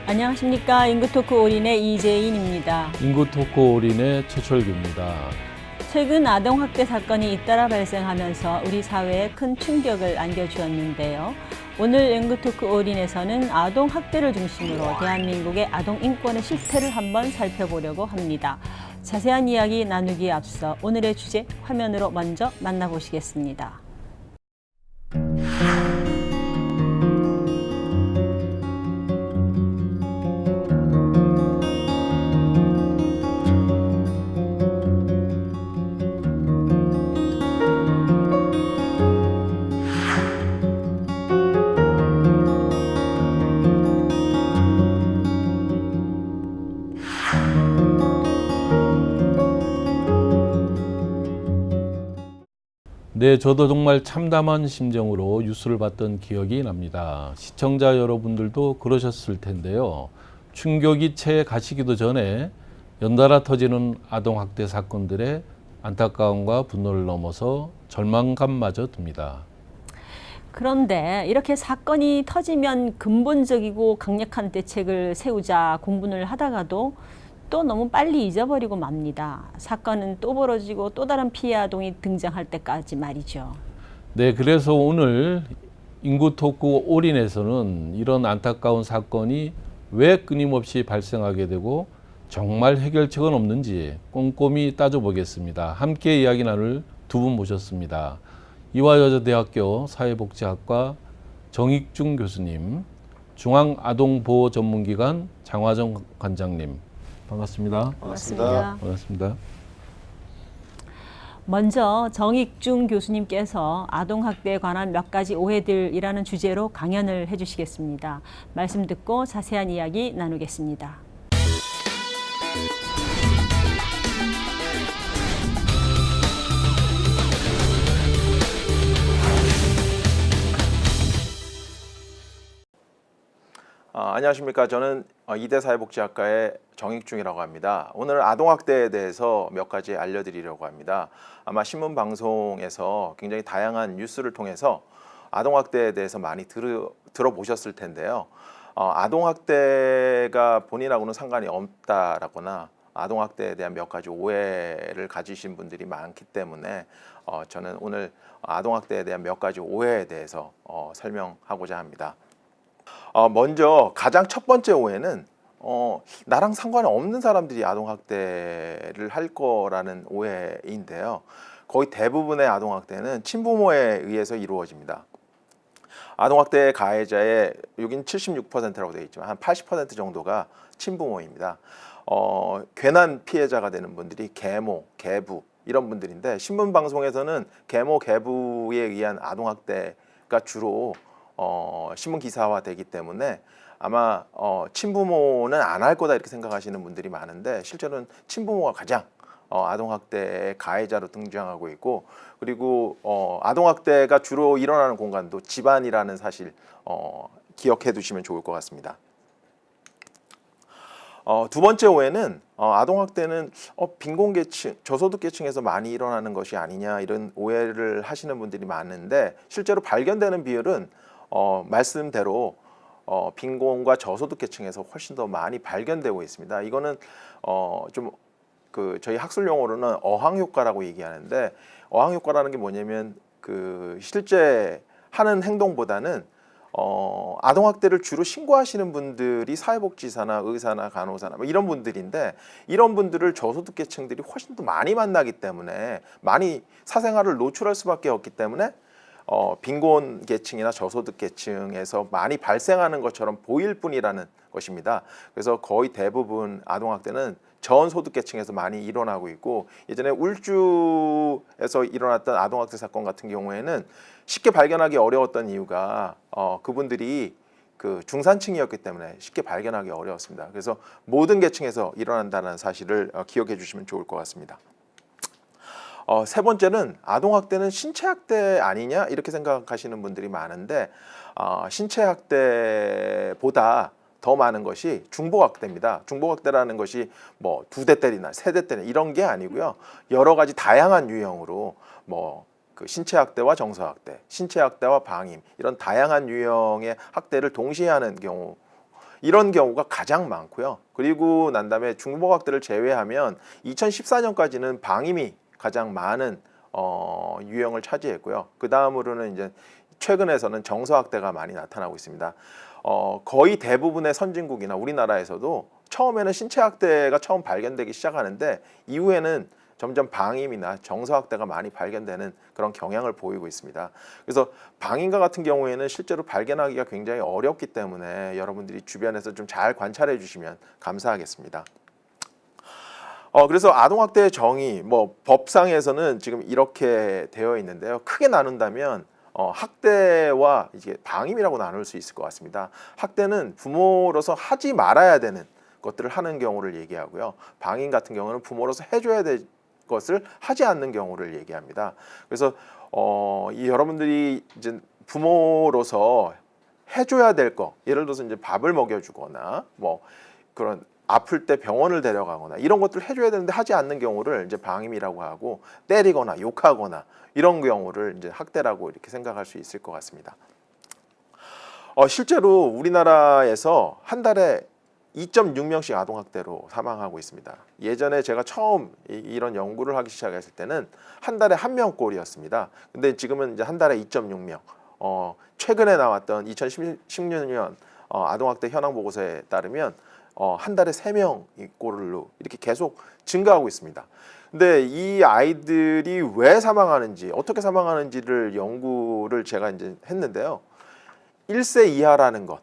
안녕하십니까. 인구토크 올인의 이재인입니다. 인구토크 올인의 최철규입니다. 최근 아동학대 사건이 잇따라 발생하면서 우리 사회에 큰 충격을 안겨주었는데요. 오늘 인구토크 올인에서는 아동학대를 중심으로 대한민국의 아동인권의 실태를 한번 살펴보려고 합니다. 자세한 이야기 나누기에 앞서 오늘의 주제 화면으로 먼저 만나보시겠습니다. 네, 저도 정말 참담한 심정으로 뉴스를 봤던 기억이 납니다. 시청자 여러분들도 그러셨을 텐데요. 충격이 채 가시기도 전에 연달아 터지는 아동학대 사건들의 안타까움과 분노를 넘어서 절망감마저 듭니다. 그런데 이렇게 사건이 터지면 근본적이고 강력한 대책을 세우자 공분을 하다가도 또 너무 빨리 잊어버리고 맙니다. 사건은 또 벌어지고 또 다른 피해 아동이 등장할 때까지 말이죠. 네, 그래서 오늘 인구토크 올인에서는 이런 안타까운 사건이 왜 끊임없이 발생하게 되고 정말 해결책은 없는지 꼼꼼히 따져보겠습니다. 함께 이야기 나눌 두 분 모셨습니다. 이화여자대학교 사회복지학과 정익중 교수님, 중앙아동보호전문기관 장화정 관장님, 반갑습니다. 반갑습니다. 반갑습니다. 먼저 정익중 교수님께서 아동학대에 관한 몇 가지 오해들이라는 주제로 강연을 해주시겠습니다. 말씀 듣고 자세한 이야기 나누겠습니다. 안녕하십니까. 저는 이대 사회복지학과의 정익중이라고 합니다. 오늘 아동학대에 대해서 몇 가지 알려드리려고 합니다. 아마 신문방송에서 굉장히 다양한 뉴스를 통해서 아동학대에 대해서 많이 들어보셨을 텐데요. 아동학대가 본인하고는 상관이 없다라거나 아동학대에 대한 몇 가지 오해를 가지신 분들이 많기 때문에 저는 오늘 아동학대에 대한 몇 가지 오해에 대해서 설명하고자 합니다. 먼저 가장 첫 번째 오해는 나랑 상관이 없는 사람들이 아동학대를 할 거라는 오해인데요. 거의 대부분의 아동학대는 친부모에 의해서 이루어집니다. 아동학대 가해자의 여긴 76%라고 되어 있지만 한 80% 정도가 친부모입니다. 괜한 피해자가 되는 분들이 계모, 계부 이런 분들인데 신문방송에서는 계모, 계부에 의한 아동학대가 주로 신문 기사화 되기 때문에 아마 친부모는 안 할 거다 이렇게 생각하시는 분들이 많은데 실제로는 친부모가 가장 아동학대의 가해자로 등장하고 있고, 그리고 아동학대가 주로 일어나는 공간도 집안이라는 사실 기억해 두시면 좋을 것 같습니다. 두 번째 오해는 아동학대는 빈곤계층, 저소득계층에서 많이 일어나는 것이 아니냐 이런 오해를 하시는 분들이 많은데 실제로 발견되는 비율은 말씀대로 빈곤과 저소득계층에서 훨씬 더 많이 발견되고 있습니다. 이거는 좀 저희 학술 용어로는 어항효과라고 얘기하는데, 어항효과라는 게 뭐냐면 실제 하는 행동보다는 아동학대를 주로 신고하시는 분들이 사회복지사나 의사나 간호사나 이런 분들인데, 이런 분들을 저소득계층들이 훨씬 더 많이 만나기 때문에 많이 사생활을 노출할 수밖에 없기 때문에 빈곤 계층이나 저소득 계층에서 많이 발생하는 것처럼 보일 뿐이라는 것입니다. 그래서 거의 대부분 아동학대는 저소득 계층에서 많이 일어나고 있고, 예전에 울주에서 일어났던 아동학대 사건 같은 경우에는 쉽게 발견하기 어려웠던 이유가 그분들이 그 중산층이었기 때문에 쉽게 발견하기 어려웠습니다. 그래서 모든 계층에서 일어난다는 사실을 기억해 주시면 좋을 것 같습니다. 세 번째는 아동학대는 신체학대 아니냐 이렇게 생각하시는 분들이 많은데 신체학대보다 더 많은 것이 중복학대입니다. 중복학대라는 것이 뭐 2대 때리나 3대 때리나 이런 게 아니고요. 여러 가지 다양한 유형으로 뭐 그 신체학대와 정서학대, 신체학대와 방임 이런 다양한 유형의 학대를 동시에 하는 경우 이런 경우가 가장 많고요. 그리고 난 다음에 중복학대를 제외하면 2014년까지는 방임이 가장 많은 유형을 차지했고요. 그 다음으로는 이제 최근에서는 정서학대가 많이 나타나고 있습니다. 거의 대부분의 선진국이나 우리나라에서도 처음에는 신체학대가 처음 발견되기 시작하는데 이후에는 점점 방임이나 정서학대가 많이 발견되는 그런 경향을 보이고 있습니다. 그래서 방임과 같은 경우에는 실제로 발견하기가 굉장히 어렵기 때문에 여러분들이 주변에서 좀 잘 관찰해 주시면 감사하겠습니다. 그래서 아동학대의 정의, 뭐 법상에서는 지금 이렇게 되어 있는데요. 크게 나눈다면 학대와 이제 방임이라고 나눌 수 있을 것 같습니다. 학대는 부모로서 하지 말아야 되는 것들을 하는 경우를 얘기하고요. 방임 같은 경우는 부모로서 해줘야 될 것을 하지 않는 경우를 얘기합니다. 그래서 이 여러분들이 이제 부모로서 해줘야 될 거, 예를 들어서 이제 밥을 먹여주거나 뭐 그런 아플 때 병원을 데려가거나 이런 것들을 해줘야 되는데 하지 않는 경우를 이제 방임이라고 하고 때리거나 욕하거나 이런 경우를 이제 학대라고 이렇게 생각할 수 있을 것 같습니다. 실제로 우리나라에서 한 달에 2.6명씩 아동학대로 사망하고 있습니다. 예전에 제가 처음 이런 연구를 하기 시작했을 때는 한 달에 1명꼴이었습니다. 근데 지금은 이제 한 달에 2.6명. 최근에 나왔던 2016년 아동학대 현황 보고서에 따르면 한 달에 3명꼴로 이렇게 계속 증가하고 있습니다. 근데 이 아이들이 왜 사망하는지, 어떻게 사망하는지를 연구를 제가 이제 했는데요. 1세 이하라는 것,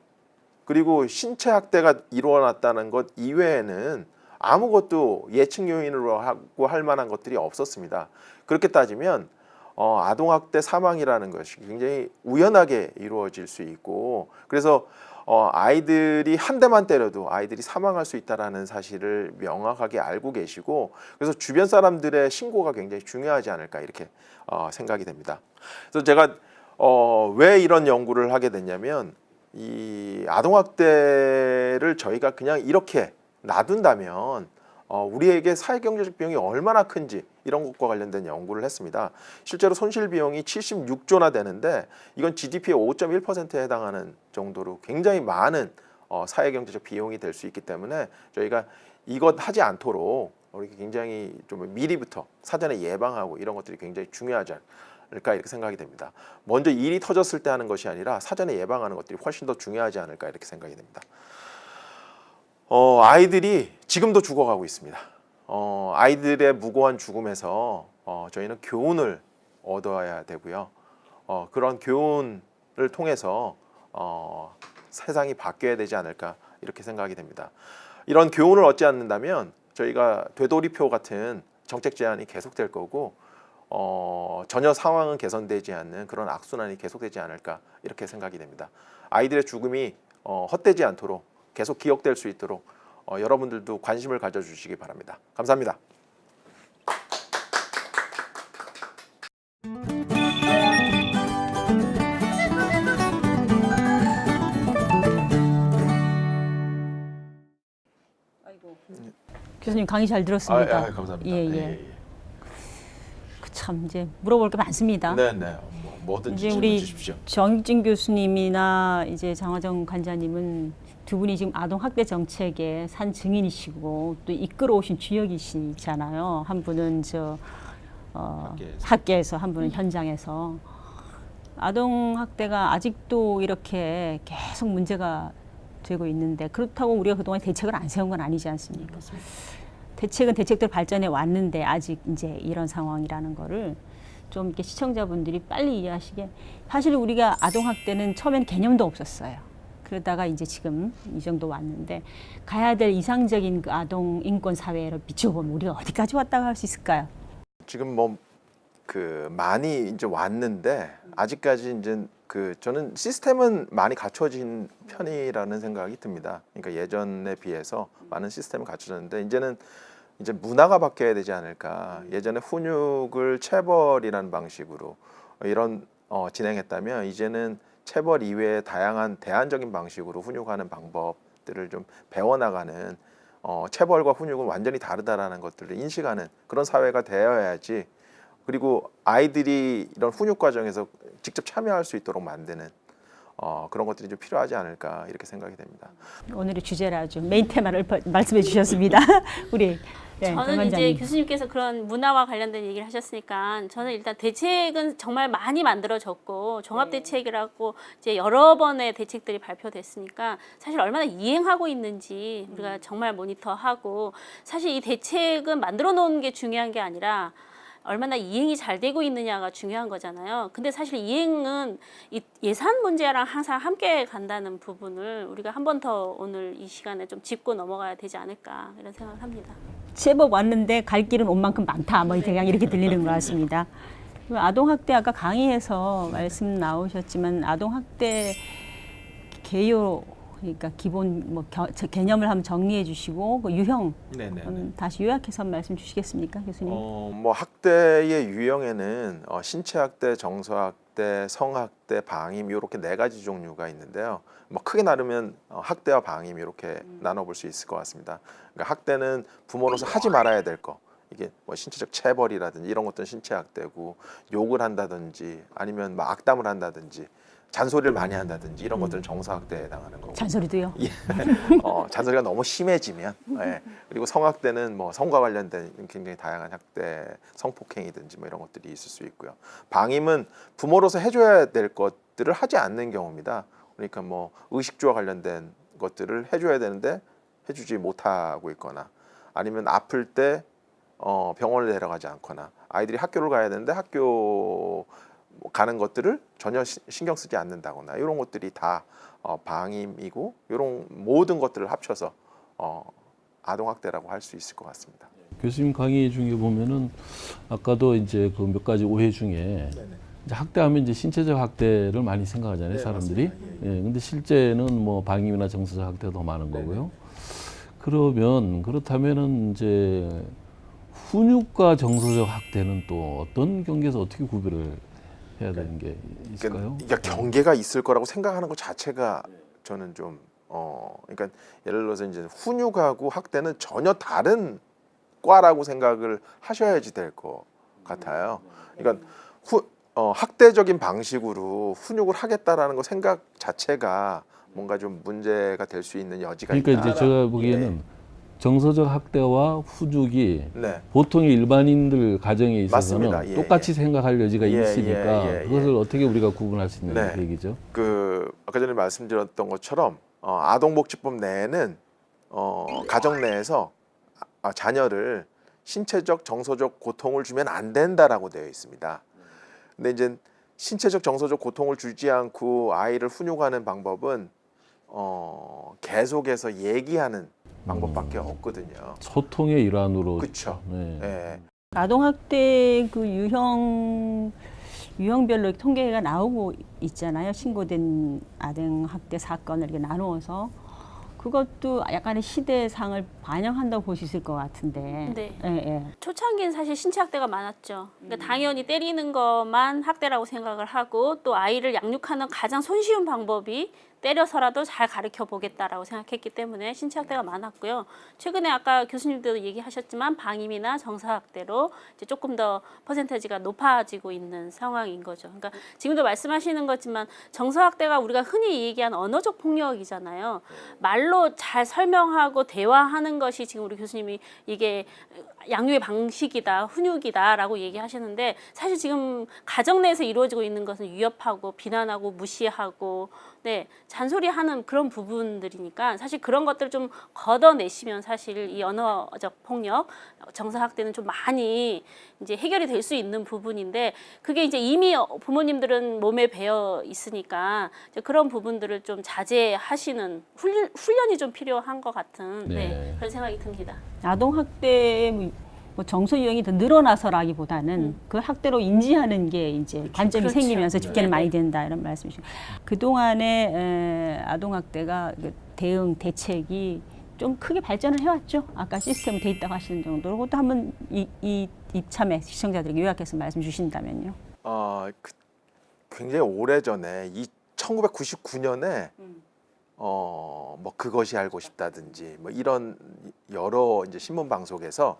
그리고 신체학대가 일어났다는 것 이외에는 아무것도 예측 요인으로 하고 할 만한 것들이 없었습니다. 그렇게 따지면 아동학대 사망이라는 것이 굉장히 우연하게 이루어질 수 있고, 그래서 아이들이 한 대만 때려도 아이들이 사망할 수 있다는 사실을 명확하게 알고 계시고, 그래서 주변 사람들의 신고가 굉장히 중요하지 않을까 이렇게 생각이 됩니다. 그래서 제가 왜 이런 연구를 하게 됐냐면, 이 아동학대를 저희가 그냥 이렇게 놔둔다면 우리에게 사회경제적 비용이 얼마나 큰지 이런 것과 관련된 연구를 했습니다. 실제로 손실 비용이 76조나 되는데 이건 GDP의 5.1%에 해당하는 정도로 굉장히 많은 사회경제적 비용이 될 수 있기 때문에 저희가 이것 하지 않도록 우리 굉장히 좀 미리부터 사전에 예방하고 이런 것들이 굉장히 중요하지 않을까 이렇게 생각이 됩니다. 먼저 일이 터졌을 때 하는 것이 아니라 사전에 예방하는 것들이 훨씬 더 중요하지 않을까 이렇게 생각이 됩니다. 아이들이 지금도 죽어가고 있습니다. 아이들의 무고한 죽음에서 저희는 교훈을 얻어야 되고요. 그런 교훈을 통해서 세상이 바뀌어야 되지 않을까 이렇게 생각이 됩니다. 이런 교훈을 얻지 않는다면 저희가 되돌이표 같은 정책 제안이 계속될 거고 전혀 상황은 개선되지 않는 그런 악순환이 계속되지 않을까 이렇게 생각이 됩니다. 아이들의 죽음이 헛되지 않도록 계속 기억될 수 있도록 여러분들도 관심을 가져주시기 바랍니다. 감사합니다. 교수님 강의 잘 들었습니다. 감사합니다. 예. 참 이제 물어볼 게 많습니다. 네. 뭐든지 이제 질문 우리 주십시오. 정익진 교수님이나 이제 장화정 관장님은 두 분이 지금 아동 학대 정책의 산 증인이시고 또 이끌어오신 주역이시잖아요. 한 분은 학계에서 한 분은 현장에서. 아동 학대가 아직도 이렇게 계속 문제가 되고 있는데, 그렇다고 우리가 그동안 대책을 안 세운 건 아니지 않습니까? 맞습니다. 대책은 대책대로 발전해 왔는데 아직 이제 이런 상황이라는 거를 좀 이렇게 시청자분들이 빨리 이해하시게. 사실 우리가 아동 학대는 처음엔 개념도 없었어요. 그러다가 이제 지금 이 정도 왔는데, 가야 될 이상적인 그 아동 인권 사회로 비춰보면 우리가 어디까지 왔다고 할 수 있을까요? 지금 많이 이제 왔는데 아직까지 이제 저는 시스템은 많이 갖춰진 편이라는 생각이 듭니다. 그러니까 예전에 비해서 많은 시스템이 갖춰졌는데 이제 문화가 바뀌어야 되지 않을까. 예전에 훈육을 체벌이라는 방식으로 진행했다면 이제는 체벌 이외에 다양한 대안적인 방식으로 훈육하는 방법들을 좀 배워나가는 체벌과 훈육은 완전히 다르다라는 것들을 인식하는 그런 사회가 되어야지. 그리고 아이들이 이런 훈육 과정에서 직접 참여할 수 있도록 만드는 그런 것들이 좀 필요하지 않을까 이렇게 생각이 됩니다. 오늘의 주제를 아주 메인 테마를 말씀해 주셨습니다. 우리 저는 이제 교수님께서 그런 문화와 관련된 얘기를 하셨으니까 저는 일단 대책은 정말 많이 만들어졌고 종합대책이라고 이제 여러 번의 대책들이 발표됐으니까 사실 얼마나 이행하고 있는지 우리가 정말 모니터하고 사실 이 대책은 만들어 놓은 게 중요한 게 아니라 얼마나 이행이 잘 되고 있느냐가 중요한 거잖아요. 근데 사실 이행은 이 예산 문제랑 항상 함께 간다는 부분을 우리가 한 번 더 오늘 이 시간에 좀 짚고 넘어가야 되지 않을까 이런 생각을 합니다. 제법 왔는데 갈 길은 온 만큼 많다. 뭐 그냥 이렇게 들리는 것 같습니다. 아동학대 아까 강의에서 말씀 나오셨지만 아동학대 개요 그러니까 기본 개념을 한번 정리해 주시고 그 유형 다시 요약해서 말씀 주시겠습니까, 교수님? 학대의 유형에는 신체 학대, 정서 학대, 성학대, 방임 이렇게 4가지 종류가 있는데요. 크게 나누면 학대와 방임 이렇게 나눠볼 수 있을 것 같습니다. 그러니까 학대는 부모로서 하지 말아야 될 거. 이게 신체적 체벌이라든지 이런 것들은 신체 학대고 욕을 한다든지 아니면 악담을 한다든지 잔소리를 많이 한다든지 이런 것들은 정서학대에 해당하는 거고. 잔소리도요? 예. 잔소리가 너무 심해지면. 예. 그리고 성학대는 성과 관련된 굉장히 다양한 학대, 성폭행이든지 이런 것들이 있을 수 있고요. 방임은 부모로서 해줘야 될 것들을 하지 않는 경우입니다. 그러니까 의식주와 관련된 것들을 해줘야 되는데 해주지 못하고 있거나 아니면 아플 때 병원을 데려가지 않거나 아이들이 학교를 가야 되는데 학교 가는 것들을 전혀 신경 쓰지 않는다거나 이런 것들이 다 방임이고 이런 모든 것들을 합쳐서 아동학대라고 할 수 있을 것 같습니다. 교수님 강의 중에 보면은 아까도 이제 그 몇 가지 오해 중에 이제 학대하면 이제 신체적 학대를 많이 생각하잖아요, 사람들이. 예, 근데 실제는 방임이나 정서적 학대가 더 많은 거고요. 그렇다면은 이제 훈육과 정서적 학대는 또 어떤 경계에서 어떻게 구별을 해야 되는 게 있을까요? 그러니까 경계가 있을 거라고 생각하는 것 자체가 저는 좀 그러니까 예를 들어서 이제 훈육하고 학대는 전혀 다른 과라고 생각을 하셔야지 될 것 같아요. 그러니까 학대적인 방식으로 훈육을 하겠다라는 거 생각 자체가 뭔가 좀 문제가 될 수 있는 여지가 있다. 그러니까 이제 제가 보기에는 정서적 학대와 훈육이 보통의 일반인들 가정에 있어서는 맞습니다. 똑같이 생각할 여지가 있으니까 그것을 어떻게 우리가 구분할 수 있는 그 얘기죠? 아까 전에 말씀드렸던 것처럼 아동복지법 내에는 가정 내에서 자녀를 신체적, 정서적 고통을 주면 안 된다라고 되어 있습니다. 근데 이제 신체적, 정서적 고통을 주지 않고 아이를 훈육하는 방법은 계속해서 얘기하는 방법밖에 없거든요. 소통의 일환으로. 그렇죠. 네. 아동학대 그 유형별로 통계가 나오고 있잖아요. 신고된 아동학대 사건을 이렇게 나누어서 그것도 약간의 시대상을 반영한다고 볼 수 있을 것 같은데. 네. 예. 초창기는 사실 신체 학대가 많았죠. 그러니까 당연히 때리는 것만 학대라고 생각을 하고 또 아이를 양육하는 가장 손쉬운 방법이 때려서라도 잘 가르쳐 보겠다라고 생각했기 때문에 신체 학대가 많았고요. 최근에 아까 교수님도 얘기하셨지만 방임이나 정서학대로 이제 조금 더 퍼센테이지가 높아지고 있는 상황인 거죠. 그러니까 지금도 말씀하시는 거지만 정서학대가 우리가 흔히 얘기한 언어적 폭력이잖아요. 말로 잘 설명하고 대화하는 것이 지금 우리 교수님이 이게 양육의 방식이다, 훈육이다라고 얘기하시는데 사실 지금 가정 내에서 이루어지고 있는 것은 위협하고 비난하고 무시하고 잔소리하는 그런 부분들이니까 사실 그런 것들을 좀 걷어내시면 사실 이 언어적 폭력, 정서학대는 좀 많이 이제 해결이 될 수 있는 부분인데 그게 이제 이미 부모님들은 몸에 배어 있으니까 이제 그런 부분들을 좀 자제하시는 훈련이 좀 필요한 것 같은 그런 생각이 듭니다. 아동학대 뭐 정서 유형이 더 늘어나서라기보다는 그 학대로 인지하는 게 이제 관점이 그렇죠. 생기면서 집계는 네. 많이 된다 이런 말씀이시고 그 동안에 아동 학대가 대응 대책이 좀 크게 발전을 해왔죠. 아까 시스템 돼 있다고 하시는 정도로 그것도 한번 이참에 시청자들에게 요약해서 말씀 주신다면요. 굉장히 오래 전에 1999년에 뭐 그것이 알고 싶다든지 뭐 이런 여러 이제 신문 방송에서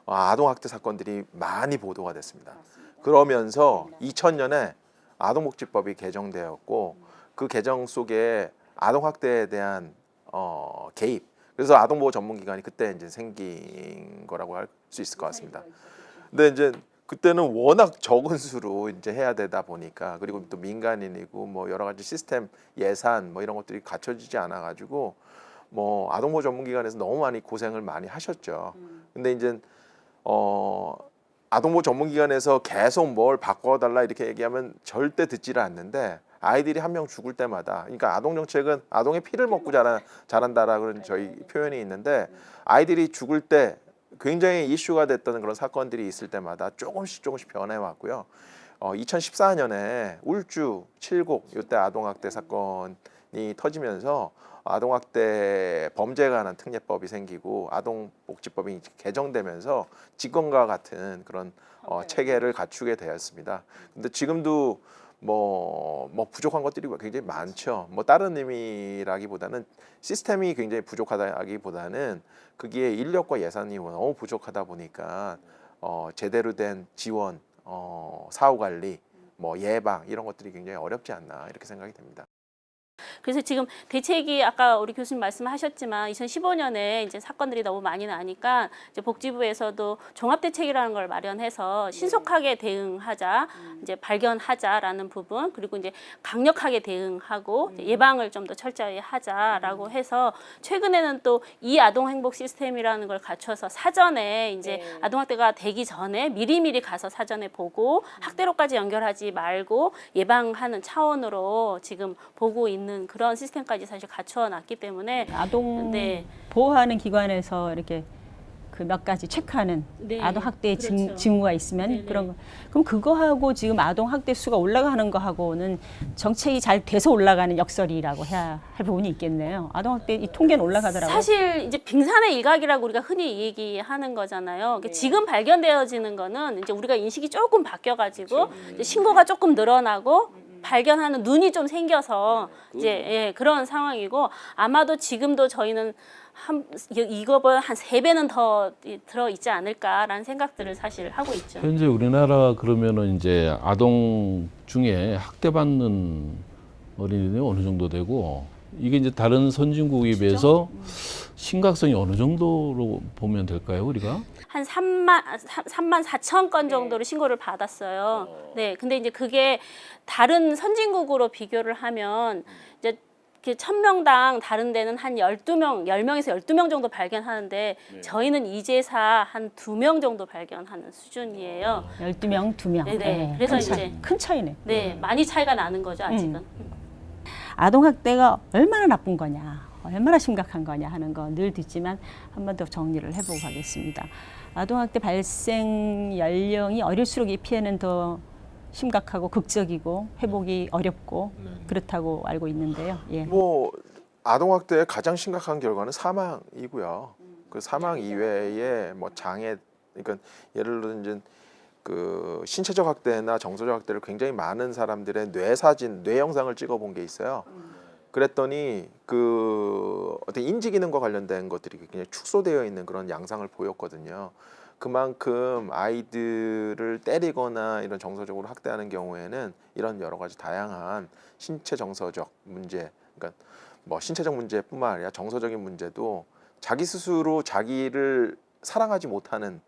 아동 학대 사건들이 많이 보도가 됐습니다. 그러면서 2000년에 아동복지법이 개정되었고 그 개정 속에 아동 학대에 대한 개입. 그래서 아동보호 전문기관이 그때 이제 생긴 거라고 할 수 있을 것 같습니다. 근데 이제 그때는 워낙 적은 수로 이제 해야 되다 보니까 그리고 또 민간인이고 뭐 여러 가지 시스템 예산 뭐 이런 것들이 갖춰지지 않아 가지고 뭐 아동보호 전문기관에서 너무 많이 고생을 많이 하셨죠. 근데 이제 아동보호 전문기관에서 계속 뭘 바꿔달라 이렇게 얘기하면 절대 듣지를 않는데 아이들이 한 명 죽을 때마다 그러니까 아동 정책은 아동의 피를 먹고 자란다라는 저희 표현이 있는데 아이들이 죽을 때 굉장히 이슈가 됐던 그런 사건들이 있을 때마다 조금씩 변해왔고요. 2014년에 울주, 칠곡 이때 아동학대 사건이 터지면서 아동학대 범죄에 관한 특례법이 생기고 아동복지법이 개정되면서 직권과 같은 그런 체계를 갖추게 되었습니다. 근데 지금도 뭐 부족한 것들이 굉장히 많죠. 뭐 다른 의미라기보다는 시스템이 굉장히 부족하다기보다는 그게 인력과 예산이 너무 부족하다 보니까 제대로 된 지원, 사후 관리, 뭐 예방 이런 것들이 굉장히 어렵지 않나 이렇게 생각이 됩니다. 그래서 지금 대책이 아까 우리 교수님 말씀하셨지만 2015년에 이제 사건들이 너무 많이 나니까 이제 복지부에서도 종합대책이라는 걸 마련해서 신속하게 대응하자, 이제 발견하자라는 부분 그리고 이제 강력하게 대응하고 예방을 좀 더 철저히 하자라고 해서 최근에는 또 이 아동 행복 시스템이라는 걸 갖춰서 사전에 이제 아동학대가 되기 전에 미리미리 가서 사전에 보고 학대로까지 연결하지 말고 예방하는 차원으로 지금 보고 있는 그런 시스템까지 사실 갖춰 놨기 때문에 아동 네. 보호하는 기관에서 이렇게 그 몇 가지 체크하는 네, 아동 학대 그렇죠. 징후가 있으면 네네. 그런 거. 그럼 그거하고 지금 아동 학대 수가 올라가는 거하고는 정책이 잘 돼서 올라가는 역설이라고 해야 할 부분이 있겠네요. 아동 학대 이 통계는 올라가더라고요. 사실 이제 빙산의 일각이라고 우리가 흔히 얘기하는 거잖아요. 그러니까 지금 발견되어지는 거는 이제 우리가 인식이 조금 바뀌어가지고 이제 신고가 조금 늘어나고 발견하는 눈이 좀 생겨서 이제 그런 상황이고 아마도 지금도 저희는 이거보다 한 3배는 더 들어 있지 않을까라는 생각들을 사실 하고 있죠. 현재 우리나라 그러면은 이제 아동 중에 학대받는 어린이들이 어느 정도 되고 이게 이제 다른 선진국에 비해서 심각성이 어느 정도로 보면 될까요, 우리가? 한 3만 4천 건 정도로 신고를 받았어요. 네, 근데 이제 그게 다른 선진국으로 비교를 하면 이제 1000명당 다른 데는 한 10명에서 12명 정도 발견하는데 저희는 이제사 한 2명 정도 발견하는 수준이에요. 12명, 2명. 네네. 그래서 큰 차이, 이제 큰 차이네. 네, 많이 차이가 나는 거죠, 아직은. 아동 학대가 얼마나 나쁜 거냐, 얼마나 심각한 거냐 하는 거 늘 듣지만 한 번 더 정리를 해보고 가겠습니다. 아동 학대 발생 연령이 어릴수록 이 피해는 더 심각하고 극적이고 회복이 어렵고 그렇다고 알고 있는데요. 예. 뭐 아동학대의 가장 심각한 결과는 사망이고요. 그 사망 이외에 뭐 장애, 그러니까 예를 들어 이제 그 신체적 학대나 정서적 학대를 굉장히 많은 사람들의 뇌 사진, 뇌 영상을 찍어본 게 있어요. 그랬더니 그 어떤 인지 기능과 관련된 것들이 굉장히 축소되어 있는 그런 양상을 보였거든요. 그만큼 아이들을 때리거나 이런 정서적으로 학대하는 경우에는 이런 여러 가지 다양한 신체 정서적 문제, 그러니까 뭐 신체적 문제뿐만 아니라 정서적인 문제도 자기 스스로 자기를 사랑하지 못하는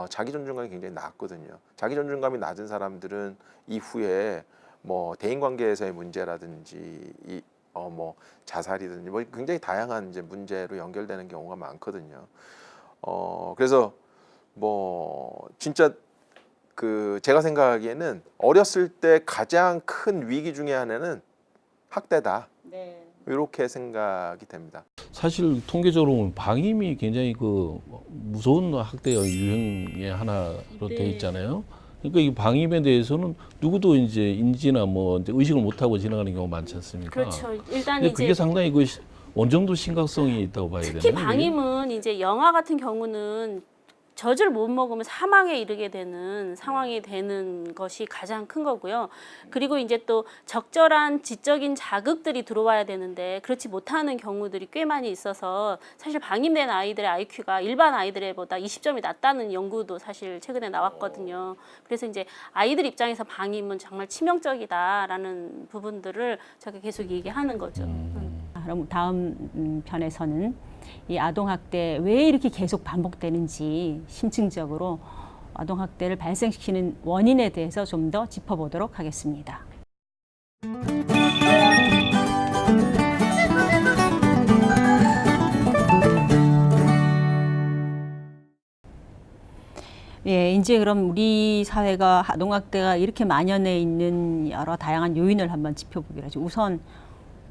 자기 존중감이 굉장히 낮거든요. 자기 존중감이 낮은 사람들은 이후에 뭐 대인 관계에서의 문제라든지 뭐 자살이든지 뭐 굉장히 다양한 이제 문제로 연결되는 경우가 많거든요. 그래서 뭐 진짜 그 제가 생각하기에는 어렸을 때 가장 큰 위기 중에 하나는 학대다. 네. 이렇게 생각이 됩니다. 사실 통계적으로 보면 방임이 굉장히 그 무서운 학대 유형의 하나로 네. 돼 있잖아요. 그러니까 이 방임에 대해서는 누구도 이제 인지나 뭐 이제 의식을 못 하고 지나가는 경우가 많지 않습니까? 그렇죠. 일단 근데 이제 그게 상당히 그 어느 정도 심각성이 있다고 봐야 되나요? 특히 방임은 이제 영아 같은 경우는 젖을 못 먹으면 사망에 이르게 되는 상황이 되는 것이 가장 큰 거고요. 그리고 이제 또 적절한 지적인 자극들이 들어와야 되는데 그렇지 못하는 경우들이 꽤 많이 있어서 사실 방임된 아이들의 IQ가 일반 아이들보다 20점이 낮다는 연구도 사실 최근에 나왔거든요. 그래서 이제 아이들 입장에서 방임은 정말 치명적이다라는 부분들을 제가 계속 얘기하는 거죠. 그럼 다음 편에서는 이 아동학대 왜 이렇게 계속 반복되는지 심층적으로 아동학대를 발생시키는 원인에 대해서 좀 더 짚어보도록 하겠습니다. 예, 이제 그럼 우리 사회가 아동학대가 이렇게 만연해 있는 여러 다양한 요인을 한번 짚어보기로 하죠. 우선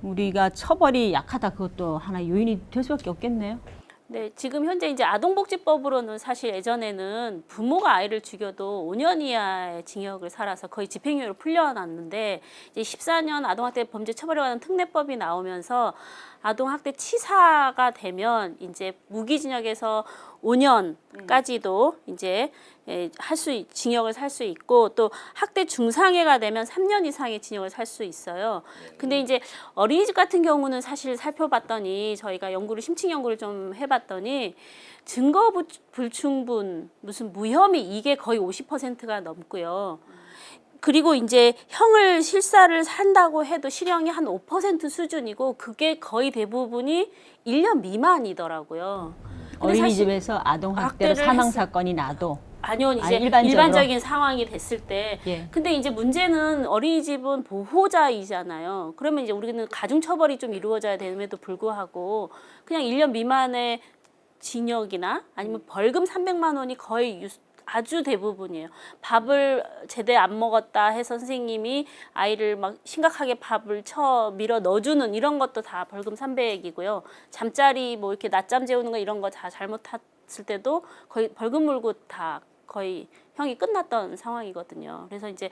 우리가 처벌이 약하다, 그것도 하나의 요인이 될 수밖에 없겠네요. 네, 지금 현재 이제 아동복지법으로는 사실 예전에는 부모가 아이를 죽여도 5년 이하의 징역을 살아서 거의 집행유예로 풀려났는데 이제 14년 아동학대 범죄 처벌에 관한 특례법이 나오면서 아동학대 치사가 되면 이제 무기징역에서 5년까지도 이제 징역을 살 수 있고 또 학대 중상해가 되면 3년 이상의 징역을 살 수 있어요. 근데 이제 어린이집 같은 경우는 사실 살펴봤더니 저희가 심층 연구를 좀 해봤더니 증거 불충분, 무슨 무혐의 이게 거의 50%가 넘고요. 그리고 이제 형을 실사를 한다고 해도 실형이 한 5% 수준이고 그게 거의 대부분이 1년 미만이더라고요. 근데 사실 어린이집에서 아동학대로 사망 사건이 나도 아니요, 이제 일반적으로? 일반적인 상황이 됐을 때. 예. 근데 이제 문제는 어린이집은 보호자이잖아요. 그러면 이제 우리는 가중처벌이 좀 이루어져야 됨에도 불구하고 그냥 1년 미만의 징역이나 아니면 벌금 300만 원이 거의 아주 대부분이에요. 밥을 제대로 안 먹었다 해서 선생님이 아이를 막 심각하게 밥을 밀어 넣어주는 이런 것도 다 벌금 300이고요. 잠자리 뭐 이렇게 낮잠 재우는 거 이런 거 다 잘못했을 때도 거의 벌금 물고 다 거의 형이 끝났던 상황이거든요. 그래서 이제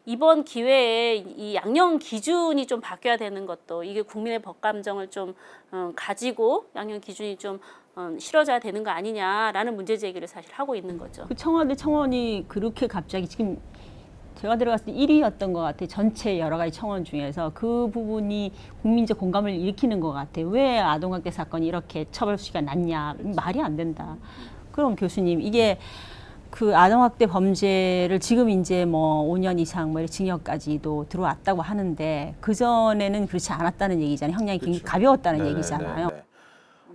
이번 기회에 이 양형 기준이 좀 바뀌어야 되는 것도 이게 국민의 법감정을 좀 가지고 양형 기준이 좀 실어져야 되는 거 아니냐라는 문제 제기를 사실 하고 있는 거죠. 그 청와대 청원이 그렇게 갑자기 지금 제가 들어갔을 때 1위였던 것 같아요. 전체 여러 가지 청원 중에서 그 부분이 국민적 공감을 일으키는 것 같아요. 왜 아동학대 사건이 이렇게 처벌 수위가 낮냐. 말이 안 된다. 그럼 교수님, 이게 그 아동학대 범죄를 지금 이제 뭐 5년 이상 뭐 징역까지도 들어왔다고 하는데 그전에는 그렇지 않았다는 얘기잖아요. 형량이 굉장히 가벼웠다는 네네네. 얘기잖아요. 네.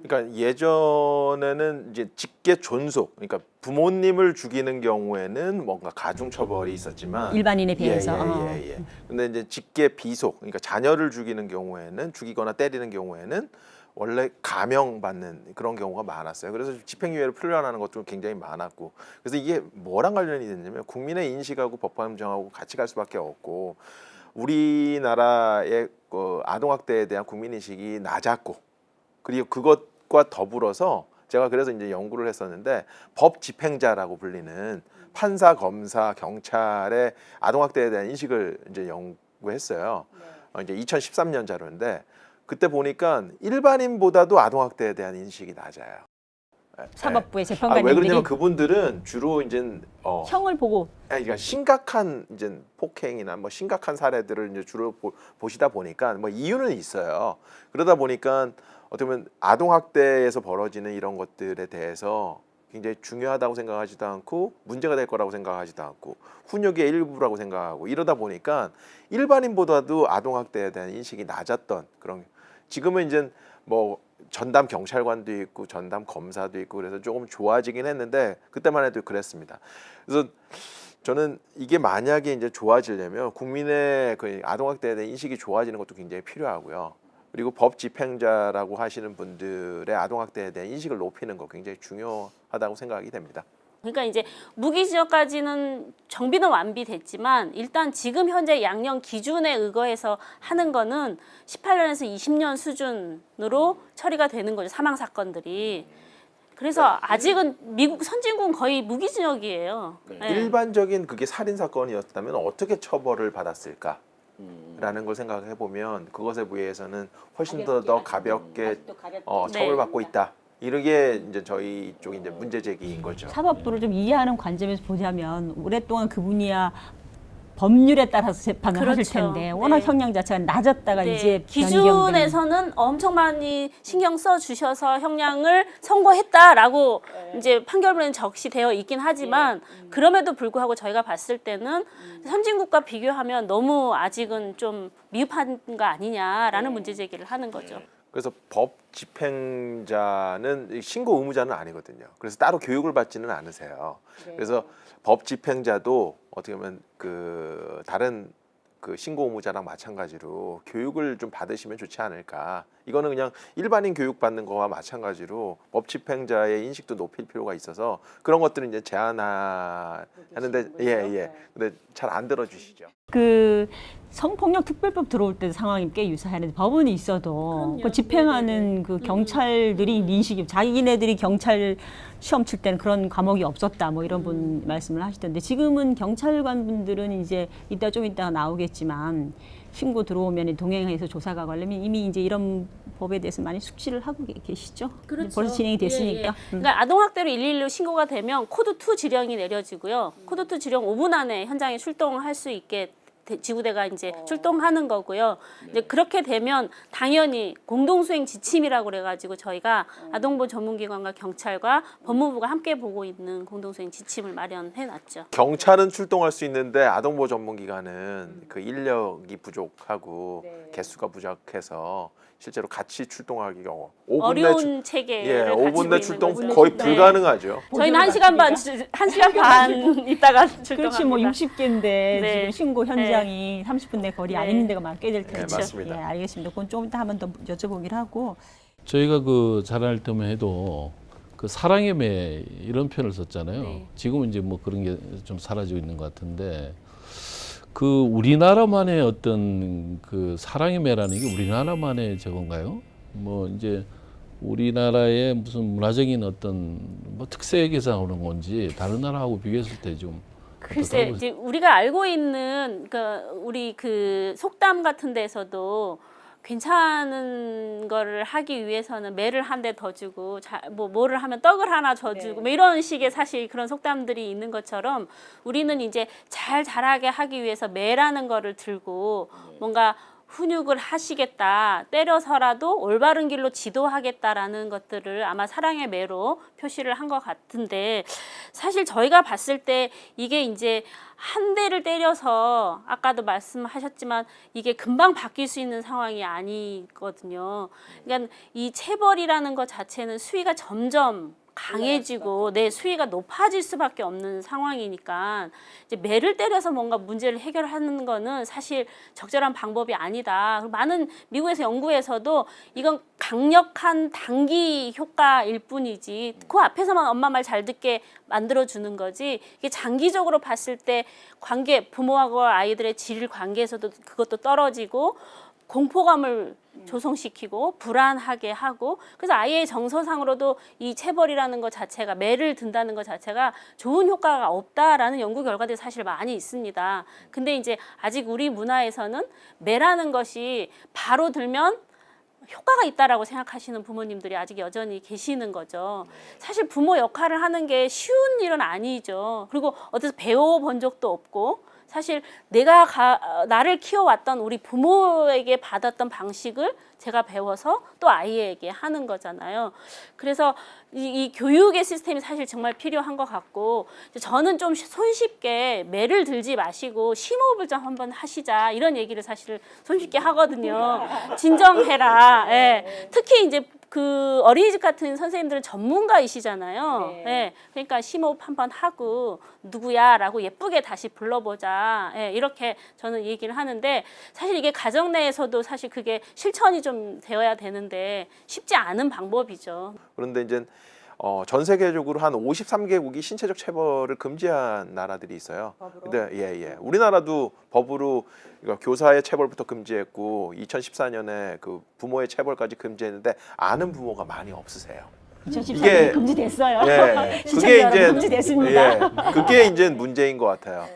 그러니까 예전에는 이제 직계 존속, 그러니까 부모님을 죽이는 경우에는 뭔가 가중 처벌이 있었지만 일반인에 비해서. 예. 근데 이제 직계 비속, 그러니까 자녀를 죽이는 경우에는 죽이거나 때리는 경우에는 원래 감형받는 그런 경우가 많았어요. 그래서 집행유예를 풀려나는 것도 굉장히 많았고, 그래서 이게 뭐랑 관련이 됐냐면 국민의 인식하고 법감정하고 같이 갈 수밖에 없고, 우리나라의 그 아동학대에 대한 국민인식이 낮았고, 그리고 그것과 더불어서 제가 그래서 이제 연구를 했었는데 법 집행자라고 불리는 판사, 검사, 경찰의 아동학대에 대한 인식을 이제 연구했어요. 이제 2013년 자료인데 그때 보니까 일반인보다도 아동학대에 대한 인식이 낮아요. 사법부의 왜 재판관님들이 그러냐면 그분들은 주로 이제 형을 보고 그러니까 심각한 이제 폭행이나 뭐 심각한 사례들을 이제 주로 보시다 보니까 뭐 이유는 있어요. 그러다 보니까 어떻게 보면 아동학대에서 벌어지는 이런 것들에 대해서 굉장히 중요하다고 생각하지도 않고 문제가 될 거라고 생각하지도 않고 훈육의 일부라고 생각하고 이러다 보니까 일반인보다도 아동학대에 대한 인식이 낮았던 그런, 지금은 이제 뭐 전담 경찰관도 있고 전담 검사도 있고 그래서 조금 좋아지긴 했는데 그때만 해도 그랬습니다. 그래서 저는 이게 만약에 이제 좋아지려면 국민의 그 아동학대에 대한 인식이 좋아지는 것도 굉장히 필요하고요. 그리고 법 집행자라고 하시는 분들의 아동학대에 대한 인식을 높이는 거 굉장히 중요하다고 생각이 됩니다. 그러니까 이제 무기징역까지는 정비는 완비됐지만 일단 지금 현재 양형 기준에 의거해서 하는 거는 18년에서 20년 수준으로 처리가 되는 거죠. 사망 사건들이. 그래서 아직은 미국 선진국은 거의 무기징역이에요. 네. 일반적인 그게 살인 사건이었다면 어떻게 처벌을 받았을까? 라는 걸 생각해 보면 그것에 비해서는 훨씬 더 가볍게 처벌받고 있다. 이게 이제 저희 쪽이 이제 문제 제기인 거죠. 사법부를 좀 이해하는 관점에서 보자면 오랫동안 그분이야 법률에 따라서 재판을 그렇죠. 하실 텐데 워낙 네. 형량 자체가 낮았다가 네, 이제 기준에서는 엄청 많이 신경 써 주셔서 형량을 선고했다라고 이제 판결문에 적시되어 있긴 하지만 그럼에도 불구하고 저희가 봤을 때는 선진국과 비교하면 너무 아직은 좀 미흡한 거 아니냐라는 문제 제기를 하는 거죠. 그래서 법 집행자는 신고 의무자는 아니거든요. 그래서 따로 교육을 받지는 않으세요. 그래서 법 집행자도 어떻게 보면 그 다른 그 신고 의무자랑 마찬가지로 교육을 좀 받으시면 좋지 않을까. 이거는 그냥 일반인 교육 받는 거와 마찬가지로 법 집행자의 인식도 높일 필요가 있어서 그런 것들은 이제 제안하는데 근데 잘 안 들어주시죠. 그 성폭력 특별법 들어올 때 상황이 꽤 유사한데 법원이 있어도 그럼요. 그 집행하는 그 경찰들이 인식이 자기네들이 경찰 시험 칠 때는 그런 과목이 없었다 뭐 이런 분 말씀을 하시던데 지금은 경찰관 분들은 이제 좀 이따가 나오겠지만 신고 들어오면 동행해서 조사가 가려면 이미 이제 이런 법에 대해서 많이 숙지를 하고 계시죠? 벌써 진행이 됐으니까. 예, 예. 그러니까 아동학대로 112로 신고가 되면 코드 2 지령이 내려지고요. 코드 2 지령 5분 안에 현장에 출동할 수 있게 지구대가 이제 출동하는 거고요. 이제 그렇게 되면 당연히 공동수행 지침이라고 그래가지고 저희가 아동보호 전문기관과 경찰과 법무부가 함께 보고 있는 공동수행 지침을 마련해놨죠. 경찰은 출동할 수 있는데 아동보호 전문기관은 그 인력이 부족하고 개수가 부족해서 실제로 같이 출동하기가 5분 어려운 체계를 5분 가지고 내 있는 출동 거죠. 거의 네. 불가능하죠. 저희는 1시간 반 있다가 출동합니다. 그렇지 뭐 60개인데 네. 지금 신고 현장이 30분 내 거리 안 네. 있는 데가 많꽤 될 텐데. 네, 맞습니다. 예, 알겠습니다. 그건 좀 이따 한 번 더 여쭤보기로 하고. 저희가 그 자랄 때만 해도 그 사랑의 매 이런 표현을 썼잖아요. 네. 지금은 이제 뭐 그런 게 좀 사라지고 있는 것 같은데 그 우리나라만의 어떤 그 사랑의 매라는 게 우리나라만의 저건가요? 뭐 이제 우리나라의 무슨 문화적인 어떤 뭐 특색에서 나오는 건지 다른 나라하고 비교했을 때 좀 글쎄 이제 우리가 알고 있는 우리 그 속담 같은 데서도 괜찮은 거를 하기 위해서는 매를 한 대 더 주고 뭐를 하면 떡을 하나 더 주고 뭐 이런 식의 사실 그런 속담들이 있는 것처럼 우리는 이제 잘 자라게 하기 위해서 매라는 거를 들고 뭔가 훈육을 하시겠다, 때려서라도 올바른 길로 지도하겠다라는 것들을 아마 사랑의 매로 표시를 한 것 같은데 사실 저희가 봤을 때 이게 이제 한 대를 때려서 아까도 말씀하셨지만 이게 금방 바뀔 수 있는 상황이 아니거든요. 그러니까 이 체벌이라는 것 자체는 수위가 점점 강해지고 내 수위가 높아질 수밖에 없는 상황이니까 이제 매를 때려서 뭔가 문제를 해결하는 거는 사실 적절한 방법이 아니다. 많은 미국에서 연구에서도 이건 강력한 단기 효과일 뿐이지 그 앞에서만 엄마 말 잘 듣게 만들어주는 거지 이게 장기적으로 봤을 때 관계 부모하고 아이들의 질 관계에서도 그것도 떨어지고 공포감을 조성시키고 불안하게 하고 그래서 아이의 정서상으로도 이 체벌이라는 것 자체가 매를 든다는 것 자체가 좋은 효과가 없다라는 연구 결과들이 사실 많이 있습니다. 근데 이제 아직 우리 문화에서는 매라는 것이 바로 들면 효과가 있다라고 생각하시는 부모님들이 아직 여전히 계시는 거죠. 사실 부모 역할을 하는 게 쉬운 일은 아니죠. 그리고 어디서 배워본 적도 없고 사실 내가 나를 키워왔던 우리 부모에게 받았던 방식을 제가 배워서 또 아이에게 하는 거잖아요. 그래서 이 교육의 시스템이 사실 정말 필요한 것 같고 저는 좀 손쉽게 매를 들지 마시고 심호흡을 좀 한번 하시자 이런 얘기를 사실 손쉽게 하거든요. 진정해라. 예. 특히 이제 그 어린이집 같은 선생님들은 전문가이시잖아요. 예. 그러니까 심호흡 한번 하고 누구야라고 예쁘게 다시 불러보자. 예. 이렇게 저는 얘기를 하는데 사실 이게 가정 내에서도 사실 그게 실천이 좀 되어야 되는데 쉽지 않은 방법이죠. 그런데 이제 전 세계적으로 한 53개국이 신체적 체벌을 금지한 나라들이 있어요. 근데 예. 우리나라도 법으로 그러니까 교사의 체벌부터 금지했고 2014년에 그 부모의 체벌까지 금지했는데 아는 부모가 많이 없으세요. 2014년에 금지됐어요. 예, 그게 이제 금지됐습니다. 예, 그게 이제 문제인 것 같아요.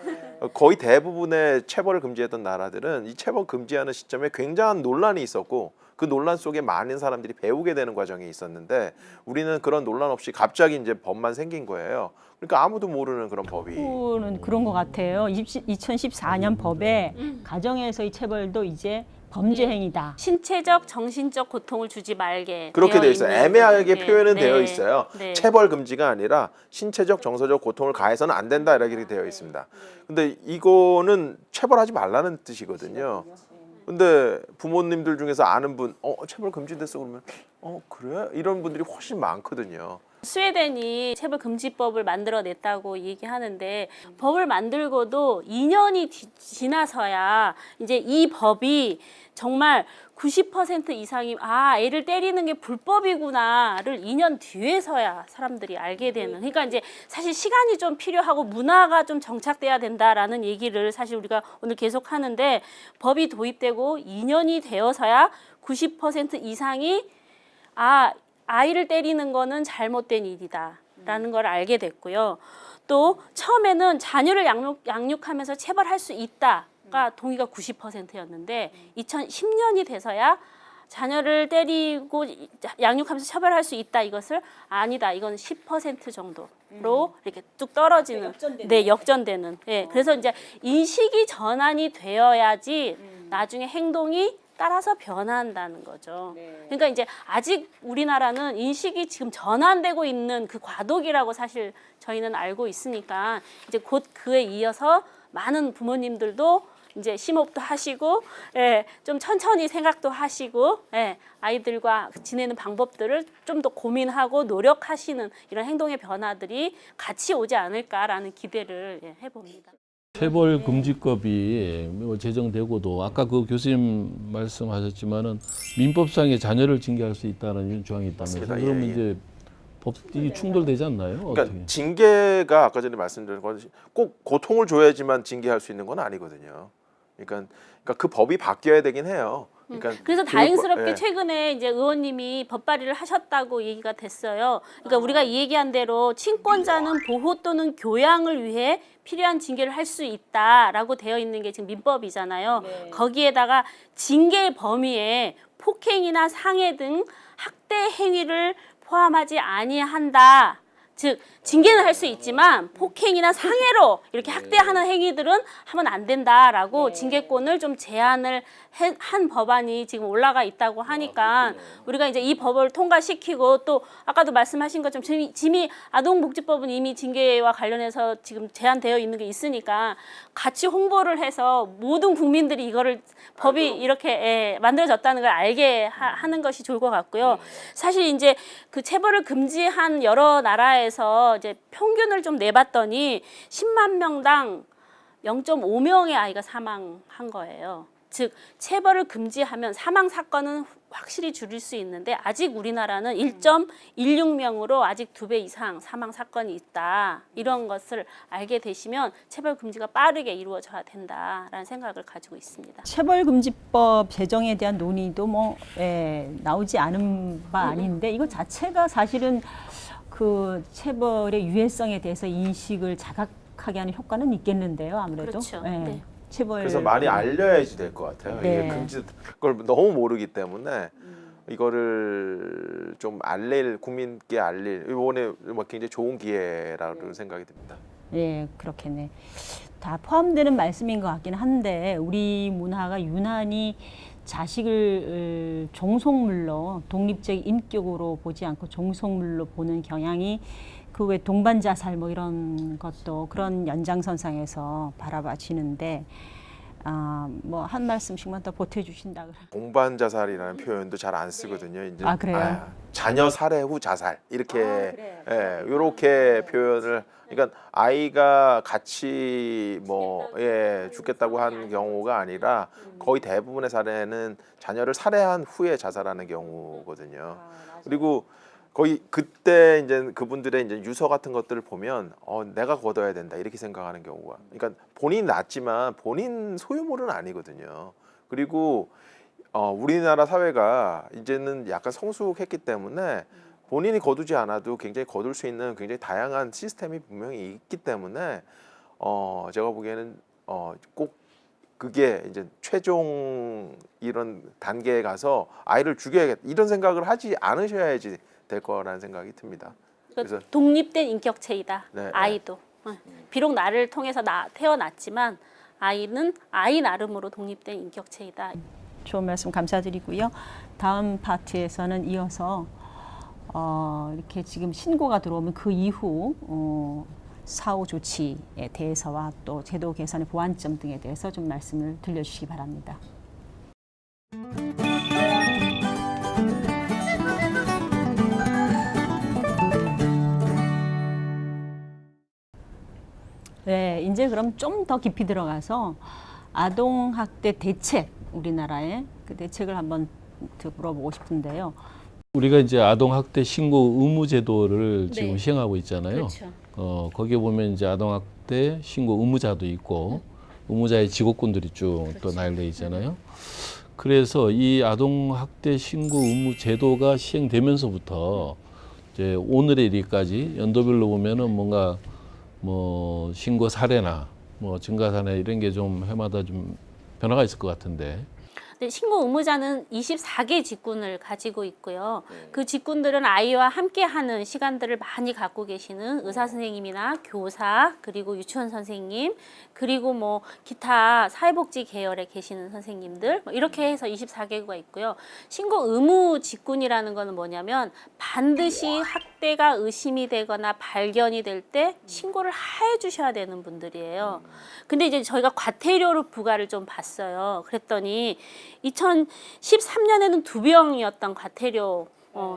거의 대부분의 체벌을 금지했던 나라들은 이 체벌 금지하는 시점에 굉장한 논란이 있었고 그 논란 속에 많은 사람들이 배우게 되는 과정이 있었는데 우리는 그런 논란 없이 갑자기 이제 법만 생긴 거예요. 그러니까 아무도 모르는 그런 법이. 는 그런 것 같아요. 2014년 법에 가정에서의 체벌도 이제 범죄 행위다. 신체적, 정신적 고통을 주지 말게 그렇게 되어 있어요. 있는 애매하게 네, 표현은 네, 되어 있어요. 네. 체벌 금지가 아니라 신체적, 정서적 고통을 가해서는 안 된다 이렇게 되어 있습니다. 근데 이거는 체벌하지 말라는 뜻이거든요. 근데 부모님들 중에서 아는 분, 체벌 금지됐어 그러면, 그래? 이런 분들이 훨씬 많거든요. 스웨덴이 체벌 금지법을 만들어냈다고 얘기하는데 법을 만들고도 2년이 지나서야 이제 이 법이 정말 90% 이상이 애를 때리는 게 불법이구나를 2년 뒤에서야 사람들이 알게 되는. 그러니까 이제 사실 시간이 좀 필요하고 문화가 좀 정착돼야 된다라는 얘기를 사실 우리가 오늘 계속 하는데 법이 도입되고 2년이 되어서야 90% 이상이 아이를 때리는 거는 잘못된 일이다라는 걸 알게 됐고요. 또 처음에는 자녀를 양육하면서 체벌할 수 있다가 동의가 90%였는데 2010년이 돼서야 자녀를 때리고 양육하면서 처벌할 수 있다 이것을 아니다 이건 10% 정도로 이렇게 뚝 떨어지는 역전되는. 예. 그래서 이제 인식이 전환이 되어야지 나중에 행동이 따라서 변한다는 거죠. 그러니까 이제 아직 우리나라는 인식이 지금 전환되고 있는 그 과도기라고 사실 저희는 알고 있으니까 이제 곧 그에 이어서 많은 부모님들도 이제 심호흡도 하시고, 좀 천천히 생각도 하시고, 아이들과 지내는 방법들을 좀 더 고민하고 노력하시는 이런 행동의 변화들이 같이 오지 않을까라는 기대를 해봅니다. 체벌 금지법이 제정되고도 아까 그 교수님 말씀하셨지만은 민법상에 자녀를 징계할 수 있다는 이런 조항이 있다면서 맞습니다. 그러면 예. 이제 법이 충돌되지 않나요? 그러니까 어떻게? 징계가 아까 전에 말씀드린 건 꼭 고통을 줘야지만 징계할 수 있는 건 아니거든요. 그러니까 그 법이 바뀌어야 되긴 해요. 그러니까 그래서 다행스럽게 예. 최근에 이제 의원님이 법 발의를 하셨다고 얘기가 됐어요. 그러니까 우리가 이 얘기한 대로 친권자는 보호 또는 교양을 위해 필요한 징계를 할 수 있다라고 되어 있는 게 지금 민법이잖아요. 거기에다가 징계 범위에 폭행이나 상해 등 학대 행위를 포함하지 아니한다. 즉 징계는 할 수 있지만 폭행이나 상해로 이렇게 학대하는 행위들은 하면 안 된다라고 징계권을 좀 제한을 한 법안이 지금 올라가 있다고 하니까 우리가 이제 이 법을 통과시키고 또 아까도 말씀하신 것처럼 이미 아동복지법은 이미 징계와 관련해서 지금 제한되어 있는 게 있으니까 같이 홍보를 해서 모든 국민들이 이거를 법이 이렇게 만들어졌다는 걸 알게 하는 것이 좋을 것 같고요. 사실 이제 그 체벌을 금지한 여러 나라에서 이제 평균을 좀 내봤더니 10만 명당 0.5명의 아이가 사망한 거예요. 즉 체벌을 금지하면 사망 사건은 확실히 줄일 수 있는데 아직 우리나라는 1.16명으로 아직 2배 이상 사망 사건이 있다. 이런 것을 알게 되시면 체벌 금지가 빠르게 이루어져야 된다라는 생각을 가지고 있습니다. 체벌금지법 제정에 대한 논의도 나오지 않은 바 아닌데 이거 자체가 사실은 그 체벌의 유해성에 대해서 인식을 자각하게 하는 효과는 있겠는데요, 아무래도. 그렇죠. 예. 네. 체벌. 그래서 많이 알려야지 될 것 같아요. 네. 이게 금지 걸 너무 모르기 때문에 이거를 좀 국민께 알릴 이번에 굉장히 좋은 기회라고 생각이 듭니다. 예, 그렇겠네. 다 포함되는 말씀인 것 같긴 한데 우리 문화가 유난히 자식을 종속물로 독립적 인격으로 보지 않고 종속물로 보는 경향이 그 외 동반 자살 뭐 이런 것도 그런 연장선상에서 바라봐지는데 뭐 한 말씀씩만 더 보태주신다 그래. 동반 자살이라는 표현도 잘 안 쓰거든요. 이제 그래요? 자녀 살해 후 자살 이렇게 이렇게 표현을 그러니까 아이가 같이 죽겠다고 한 경우가 아니라 거의 대부분의 사례는 자녀를 살해한 후에 자살하는 경우거든요. 그리고 거의 그때 이제 그분들의 이제 유서 같은 것들을 보면 내가 걷어야 된다 이렇게 생각하는 경우가. 그러니까 본인이 낳지만 본인 소유물은 아니거든요. 그리고 우리나라 사회가 이제는 약간 성숙했기 때문에 본인이 거두지 않아도 굉장히 거둘 수 있는 굉장히 다양한 시스템이 분명히 있기 때문에 제가 보기에는 꼭 그게 이제 최종 이런 단계에 가서 아이를 죽여야겠다 이런 생각을 하지 않으셔야지 될 거라는 생각이 듭니다. 그러니까 그래서 독립된 인격체이다. 네, 아이도. 비록 나를 통해서 태어났지만 아이는 아이 나름으로 독립된 인격체이다. 좋은 말씀 감사드리고요. 다음 파트에서는 이어서 이렇게 지금 신고가 들어오면 그 이후 사후 조치에 대해서와 또 제도 개선의 보완점 등에 대해서 좀 말씀을 들려주시기 바랍니다. 네, 이제 그럼 좀 더 깊이 들어가서 아동학대 대책, 우리나라의 그 대책을 한번 물어보고 싶은데요. 우리가 이제 아동학대 신고 의무 제도를 지금 네. 시행하고 있잖아요. 그렇죠. 거기에 보면 이제 아동학대 신고 의무자도 있고 의무자의 직업군들이 쭉 또 나열돼 있잖아요. 그래서 이 아동학대 신고 의무 제도가 시행되면서부터 이제 오늘의 일까지 연도별로 보면은 뭔가 뭐 신고 사례나 뭐 증가 사례 이런 게 좀 해마다 좀 변화가 있을 것 같은데. 네, 신고 의무자는 24개 직군을 가지고 있고요. 그 직군들은 아이와 함께하는 시간들을 많이 갖고 계시는 의사 선생님이나 교사, 그리고 유치원 선생님, 그리고 뭐 기타 사회복지 계열에 계시는 선생님들 이렇게 해서 24개구가 있고요. 신고 의무 직군이라는 거는 뭐냐면 반드시 학대가 의심이 되거나 발견이 될 때 신고를 해 주셔야 되는 분들이에요. 근데 이제 저희가 과태료를 부과를 좀 봤어요. 그랬더니 2013년에는 2명이었던 과태료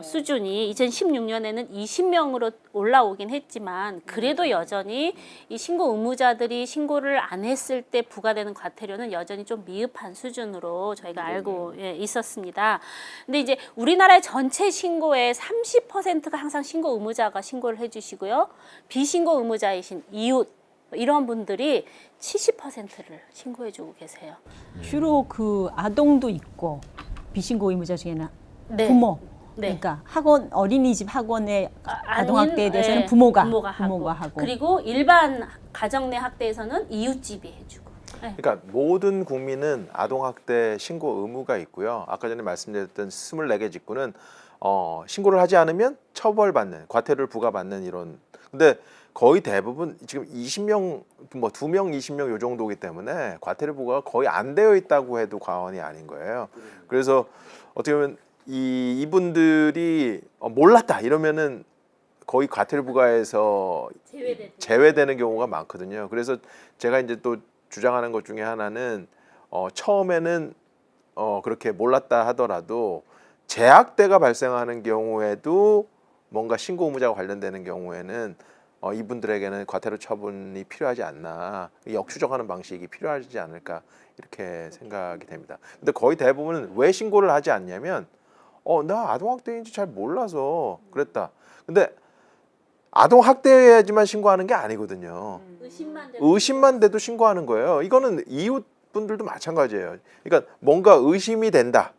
수준이 2016년에는 20명으로 올라오긴 했지만 그래도 여전히 이 신고 의무자들이 신고를 안 했을 때 부과되는 과태료는 여전히 좀 미흡한 수준으로 저희가 알고 있었습니다. 근데 이제 우리나라의 전체 신고의 30%가 항상 신고 의무자가 신고를 해주시고요. 비신고 의무자이신 이웃 이런 분들이 70%를 신고해주고 계세요. 주로 그 아동도 있고 비신고 의무자 중에는 네. 부모, 네. 그러니까 학원 어린이집 학원의 아닌, 아동학대에 대해서는 네, 부모가 하고. 그리고 일반 가정 내 학대에서는 이웃집이 해주고. 네. 그러니까 모든 국민은 아동학대 신고 의무가 있고요. 아까 전에 말씀드렸던 24개 직구는 신고를 하지 않으면 처벌받는, 과태료를 부과받는 이런. 근데 거의 대부분 지금 20명, 뭐 2명, 20명 요 정도이기 때문에 과태료 부과가 거의 안 되어 있다고 해도 과언이 아닌 거예요. 그래서 어떻게 보면 이분들이 몰랐다 이러면은 거의 과태료 부과에서 제외되는 경우가 많거든요. 그래서 제가 이제 또 주장하는 것 중에 하나는 처음에는 그렇게 몰랐다 하더라도 재학대가 발생하는 경우에도 뭔가 신고 의무자와 관련되는 경우에는 이분들에게는 과태료 처분이 필요하지 않나, 역추적하는 방식이 필요하지 않을까 이렇게 생각이 됩니다. 근데 거의 대부분은 왜 신고를 하지 않냐면 나 아동학대인지 잘 몰라서 그랬다. 근데 아동학대야지만 신고하는 게 아니거든요. 의심만 돼도 신고하는 거예요. 이거는 이웃분들도 마찬가지예요. 그러니까 뭔가 의심이 된다.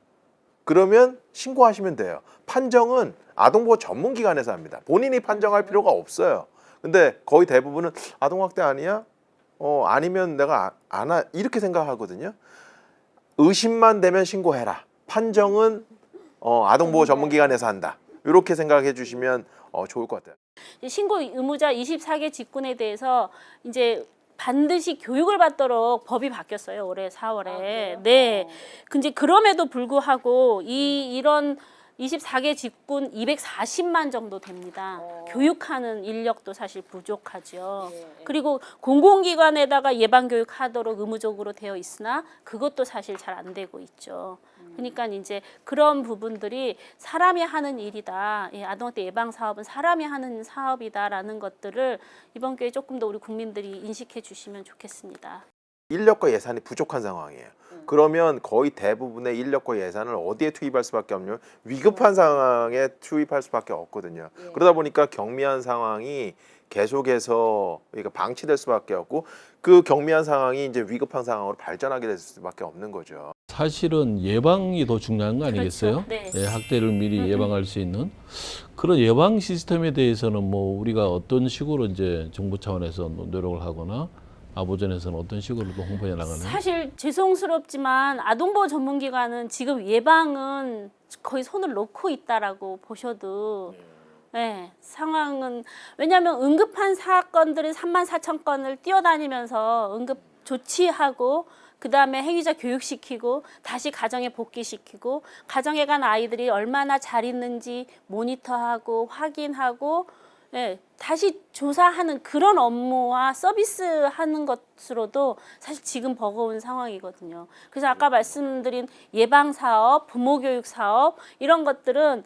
그러면 신고하시면 돼요. 판정은 아동보호 전문기관에서 합니다. 본인이 판정할 필요가 없어요. 근데 거의 대부분은 아동학대 아니야? 아니면 내가 이렇게 생각하거든요. 의심만 되면 신고해라. 판정은 아동보호 전문기관에서 한다. 이렇게 생각해 주시면 좋을 것 같아요. 신고 의무자 24개 직군에 대해서 이제 반드시 교육을 받도록 법이 바뀌었어요. 올해 4월에. 네. 근데 그럼에도 불구하고 이런 24개 직군 240만 정도 됩니다. 교육하는 인력도 사실 부족하죠. 그리고 공공기관에다가 예방교육하도록 의무적으로 되어 있으나 그것도 사실 잘 안 되고 있죠. 그러니까 이제 그런 부분들이 사람이 하는 일이다. 아동학대 예방 사업은 사람이 하는 사업이다라는 것들을 이번 기회에 조금 더 우리 국민들이 인식해 주시면 좋겠습니다. 인력과 예산이 부족한 상황이에요. 그러면 거의 대부분의 인력과 예산을 어디에 투입할 수밖에 없냐면 위급한 상황에 투입할 수밖에 없거든요. 그러다 보니까 경미한 상황이 계속해서 그러니까 방치될 수밖에 없고 그 경미한 상황이 이제 위급한 상황으로 발전하게 될 수밖에 없는 거죠. 사실은 예방이 더 중요한 거 아니겠어요? 그렇죠. 네. 예, 학대를 미리 예방할 수 있는 그런 예방 시스템에 대해서는 뭐 우리가 어떤 식으로 이제 정부 차원에서 노력을 하거나 아보전에서는 어떤 식으로 또 홍보해 나가나요? 사실 죄송스럽지만 아동보호 전문기관은 지금 예방은 거의 손을 놓고 있다라고 보셔도 네, 상황은 왜냐하면 응급한 사건들이 34,000건을 뛰어다니면서 응급 조치하고 그 다음에 행위자 교육시키고 다시 가정에 복귀시키고 가정에 간 아이들이 얼마나 잘 있는지 모니터하고 확인하고 예, 다시 조사하는 그런 업무와 서비스하는 것으로도 사실 지금 버거운 상황이거든요. 그래서 아까 말씀드린 예방사업, 부모교육사업 이런 것들은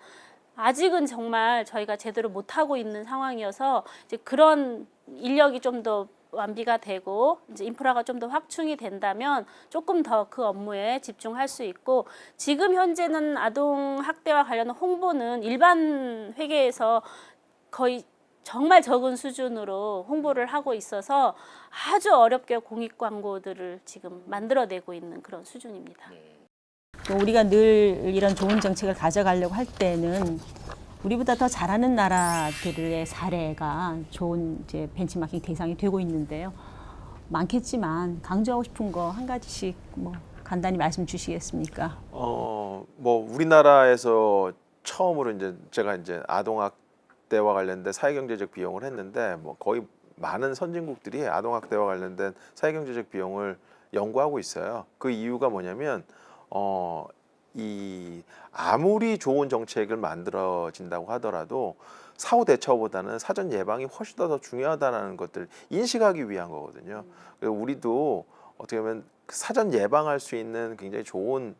아직은 정말 저희가 제대로 못하고 있는 상황이어서 이제 그런 인력이 좀 더 완비가 되고 이제 인프라가 좀 더 확충이 된다면 조금 더 그 업무에 집중할 수 있고 지금 현재는 아동 학대와 관련한 홍보는 일반 회계에서 거의 정말 적은 수준으로 홍보를 하고 있어서 아주 어렵게 공익 광고들을 지금 만들어내고 있는 그런 수준입니다. 또 우리가 늘 이런 좋은 정책을 가져가려고 할 때는 우리보다 더 잘하는 나라들의 사례가 좋은 이제 벤치마킹 대상이 되고 있는데요. 많겠지만 강조하고 싶은 거 한 가지씩 뭐 간단히 말씀 주시겠습니까? 뭐 우리나라에서 처음으로 이제 제가 이제 아동학대와 관련된 사회경제적 비용을 했는데 뭐 거의 많은 선진국들이 아동학대와 관련된 사회경제적 비용을 연구하고 있어요. 그 이유가 뭐냐면 이 아무리 좋은 정책을 만들어진다고 하더라도 사후 대처보다는 사전 예방이 훨씬 더 중요하다는 것들 인식하기 위한 거거든요. 그래서 우리도 어떻게 보면 사전 예방할 수 있는 굉장히 좋은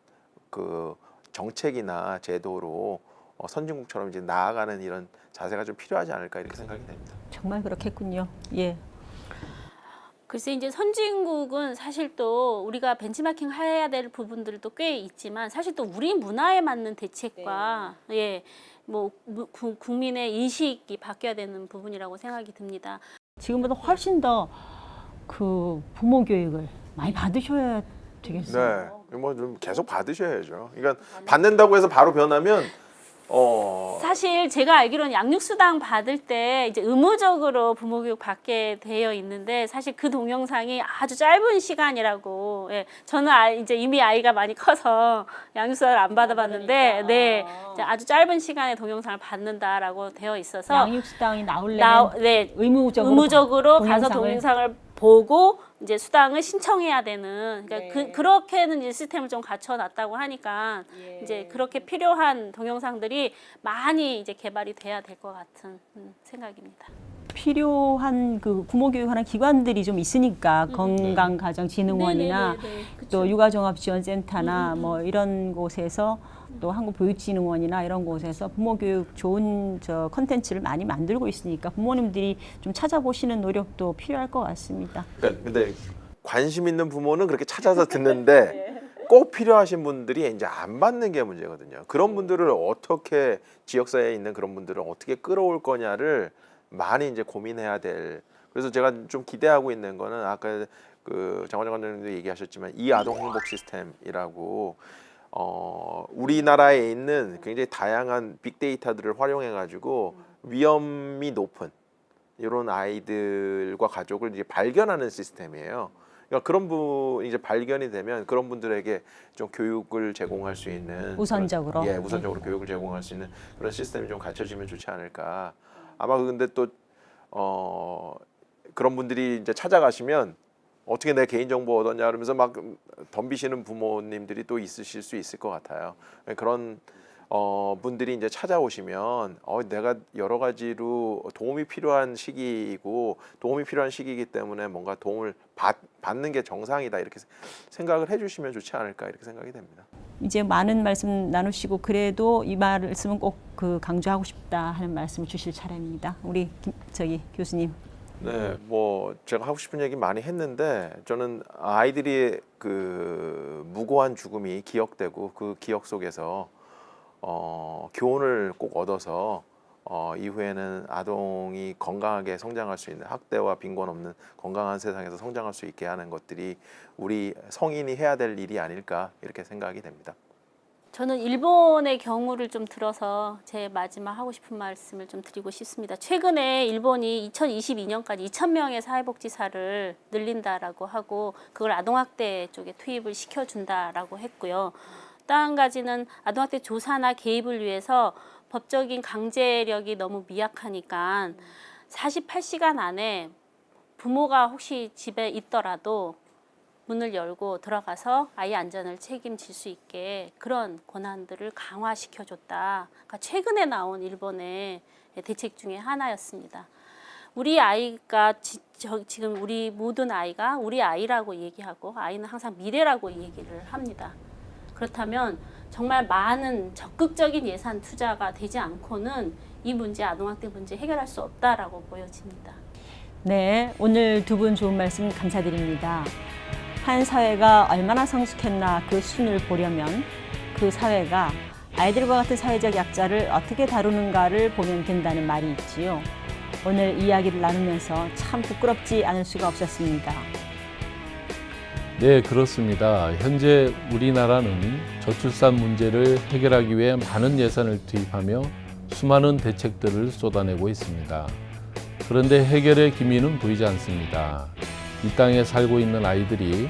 그 정책이나 제도로 선진국처럼 이제 나아가는 이런 자세가 좀 필요하지 않을까 이렇게 생각이 됩니다. 정말 그렇겠군요. 예. 글쎄 이제 선진국은 사실 또 우리가 벤치마킹 해야 될 부분들도 꽤 있지만 사실 또 우리 문화에 맞는 대책과 예, 뭐 국민의 인식이 바뀌어야 되는 부분이라고 생각이 듭니다. 지금보다 훨씬 더 그 부모 교육을 많이 받으셔야 되겠어요. 네, 뭐 좀 계속 받으셔야죠. 그러니까 받는다고 해서 바로 변하면 사실 제가 알기로는 양육수당 받을 때 이제 의무적으로 부모교육 받게 되어 있는데 사실 그 동영상이 아주 짧은 시간이라고. 예, 저는 이제 이미 아이가 많이 커서 양육수당을 안 받아봤는데, 네, 이제 아주 짧은 시간에 동영상을 받는다라고 되어 있어서 양육수당이 나오려면 네, 의무적으로 가서 동영상을 보고 이제 수당을 신청해야 되는 그러니까 그렇게는 이제 시스템을 좀 갖춰놨다고 하니까 이제 그렇게 필요한 동영상들이 많이 이제 개발이 돼야 될 것 같은 생각입니다. 필요한 그 부모 교육하는 기관들이 좀 있으니까 건강가정진흥원이나 또 육아종합지원센터나 뭐 이런 곳에서 또 한국보육진흥원이나 이런 곳에서 부모교육 좋은 저 컨텐츠를 많이 만들고 있으니까 부모님들이 좀 찾아보시는 노력도 필요할 것 같습니다. 그러니까 근데 관심 있는 부모는 그렇게 찾아서 듣는데 꼭 필요하신 분들이 이제 안 받는 게 문제거든요. 그런 분들을 어떻게 지역사회에 있는 그런 분들을 어떻게 끌어올 거냐를 많이 이제 고민해야 될. 그래서 제가 좀 기대하고 있는 거는 아까 그 장원영 관장님도 얘기하셨지만 이 아동 행복 시스템이라고 우리나라에 있는 굉장히 다양한 빅데이터들을 활용해 가지고 위험이 높은 이런 아이들과 가족을 이제 발견하는 시스템이에요. 그러니까 그런 분 이제 발견이 되면 그런 분들에게 좀 교육을 제공할 수 있는 우선적으로 그런, 우선적으로 교육을 제공할 수 있는 그런 시스템이 좀 갖춰지면 좋지 않을까. 아마 근데 또 그런 분들이 이제 찾아가시면 어떻게 내 개인정보 얻었냐 그러면서 막 덤비시는 부모님들이 또 있으실 수 있을 것 같아요. 그런 분들이 이제 찾아오시면 내가 여러 가지로 도움이 필요한 시기이고 도움이 필요한 시기이기 때문에 뭔가 도움을 받는 게 정상이다 이렇게 생각을 해주시면 좋지 않을까 이렇게 생각이 됩니다. 이제 많은 말씀 나누시고 그래도 이 말씀은 꼭 그 강조하고 싶다 하는 말씀을 주실 차례입니다. 우리 저기 교수님. 네, 뭐 제가 하고 싶은 얘기 많이 했는데 저는 아이들이 그 무고한 죽음이 기억되고 그 기억 속에서 교훈을 꼭 얻어서 이후에는 아동이 건강하게 성장할 수 있는 학대와 빈곤 없는 건강한 세상에서 성장할 수 있게 하는 것들이 우리 성인이 해야 될 일이 아닐까 이렇게 생각이 됩니다. 저는 일본의 경우를 좀 들어서 제 마지막 하고 싶은 말씀을 좀 드리고 싶습니다. 최근에 일본이 2022년까지 2,000명의 사회복지사를 늘린다라고 하고 그걸 아동학대 쪽에 투입을 시켜준다라고 했고요. 또 한 가지는 아동학대 조사나 개입을 위해서 법적인 강제력이 너무 미약하니까 48시간 안에 부모가 혹시 집에 있더라도 문을 열고 들어가서 아이 안전을 책임질 수 있게 그런 권한들을 강화시켜줬다. 그러니까 최근에 나온 일본의 대책 중에 하나였습니다. 우리 아이가 지금 우리 모든 아이가 우리 아이라고 얘기하고 아이는 항상 미래라고 얘기를 합니다. 그렇다면 정말 많은 적극적인 예산 투자가 되지 않고는 이 문제, 아동학대 문제 해결할 수 없다라고 보여집니다. 네, 오늘 두 분 좋은 말씀 감사드립니다. 한 사회가 얼마나 성숙했나 그 수준을 보려면 그 사회가 아이들과 같은 사회적 약자를 어떻게 다루는가를 보면 된다는 말이 있지요. 오늘 이야기를 나누면서 참 부끄럽지 않을 수가 없었습니다. 네, 그렇습니다. 현재 우리나라는 저출산 문제를 해결하기 위해 많은 예산을 투입하며 수많은 대책들을 쏟아내고 있습니다. 그런데 해결의 기미는 보이지 않습니다. 이 땅에 살고 있는 아이들이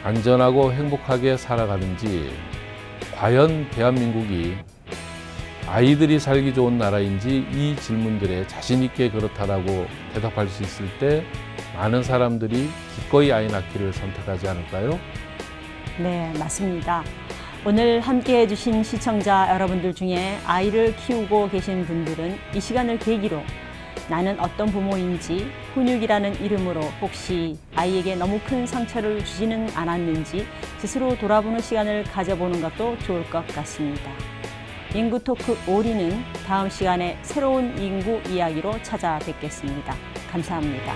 안전하고 행복하게 살아가는지, 과연 대한민국이 아이들이 살기 좋은 나라인지 이 질문들에 자신 있게 그렇다라고 대답할 수 있을 때 많은 사람들이 기꺼이 아이 낳기를 선택하지 않을까요? 네, 맞습니다. 오늘 함께 해주신 시청자 여러분들 중에 아이를 키우고 계신 분들은 이 시간을 계기로 나는 어떤 부모인지 훈육이라는 이름으로 혹시 아이에게 너무 큰 상처를 주지는 않았는지 스스로 돌아보는 시간을 가져보는 것도 좋을 것 같습니다. 인구 토크 오리는 다음 시간에 새로운 인구 이야기로 찾아뵙겠습니다. 감사합니다.